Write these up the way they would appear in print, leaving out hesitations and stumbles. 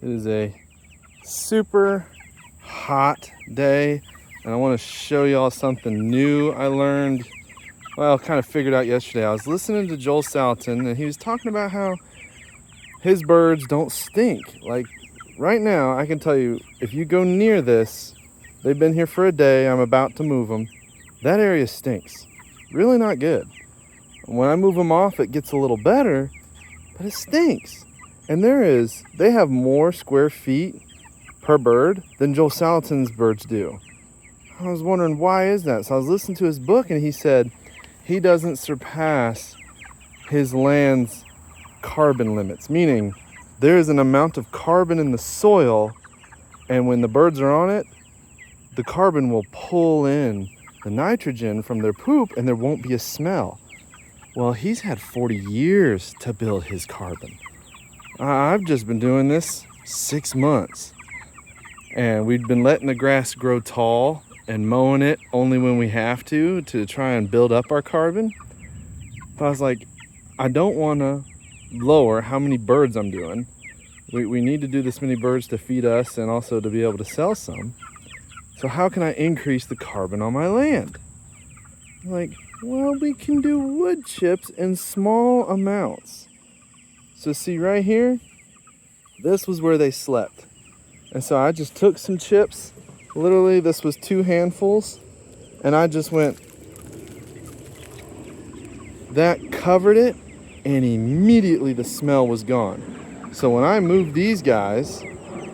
It is a super hot day, and I want to show y'all something new I learned. Well, kind of figured out yesterday. I was listening to Joel Salatin, and he was talking about how his birds don't stink. Like right now, I can tell you, if you go near this, they've been here for a day, I'm about to move them. That area stinks. Really not good. When I move them off, it gets a little better, but it stinks. And they have more square feet per bird than Joel Salatin's birds do. I was wondering, why is that? So I was listening to his book, and he said he doesn't surpass his land's carbon limits, meaning there is an amount of carbon in the soil, and when the birds are on it, the carbon will pull in the nitrogen from their poop, and there won't be a smell. Well, he's had 40 years to build his carbon. I've just been doing this 6 months. And we've been letting the grass grow tall and mowing it only when we have to try and build up our carbon. But I was like, I don't want to lower how many birds I'm doing. We need to do this many birds to feed us and also to be able to sell some. So how can I increase the carbon on my land? Like, well, we can do wood chips in small amounts. So see right here, this was where they slept. And so I just took some chips, literally this was 2 handfuls, and I just went, that covered it, and immediately the smell was gone. So when I move these guys,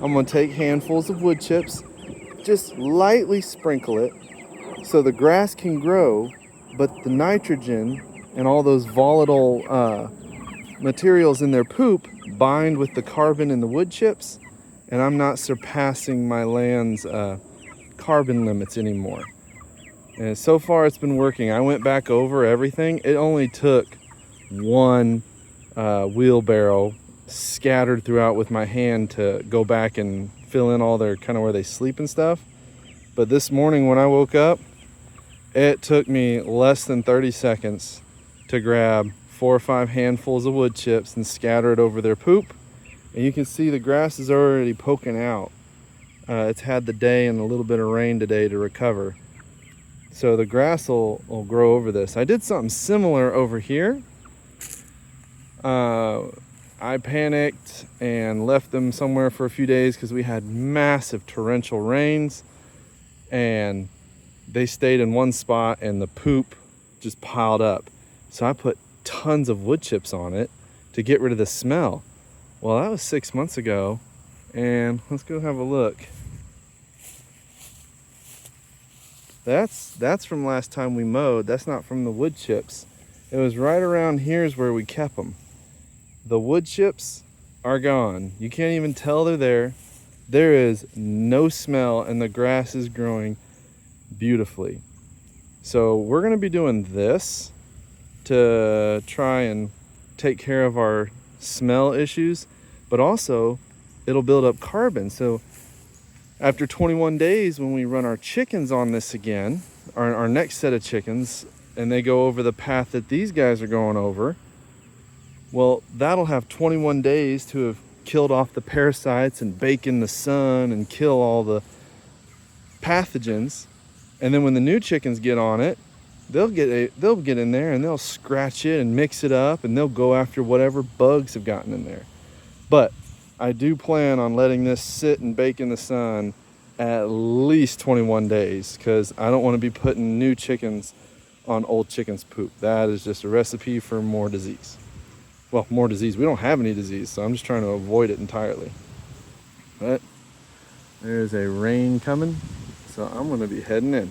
I'm gonna take handfuls of wood chips, just lightly sprinkle it so the grass can grow, but the nitrogen and all those volatile materials in their poop bind with the carbon in the wood chips, and I'm not surpassing my land's carbon limits anymore. And so far it's been working. I went back over everything. It only took one wheelbarrow scattered throughout with my hand to go back and fill in all their kind of where they sleep and stuff. But this morning when I woke up, it took me less than 30 seconds to grab 4 or 5 handfuls of wood chips and scatter it over their poop. And you can see the grass is already poking out. It's had the day and a little bit of rain today to recover. So the grass will grow over this. I did something similar over here. I panicked and left them somewhere for a few days because we had massive torrential rains, and they stayed in one spot and the poop just piled up. So I put tons of wood chips on it to get rid of the smell. Well, that was 6 months ago, and let's go have a look. That's from last time we mowed. That's not from the wood chips. It was right around here's where we kept them. The wood chips are gone. You can't even tell they're there. There is no smell, and the grass is growing beautifully. So we're going to be doing this to try and take care of our smell issues, but also it'll build up carbon. So after 21 days, when we run our chickens on this again, our next set of chickens, and they go over the path that these guys are going over, well, that'll have 21 days to have killed off the parasites and bake in the sun and kill all the pathogens. And then when the new chickens get on it, they'll get in there and they'll scratch it and mix it up, and they'll go after whatever bugs have gotten in there. But I do plan on letting this sit and bake in the sun at least 21 days because I don't want to be putting new chickens on old chickens' poop. That is just a recipe for more disease. Well, more disease. We don't have any disease, so I'm just trying to avoid it entirely. But there's a rain coming, so I'm going to be heading in.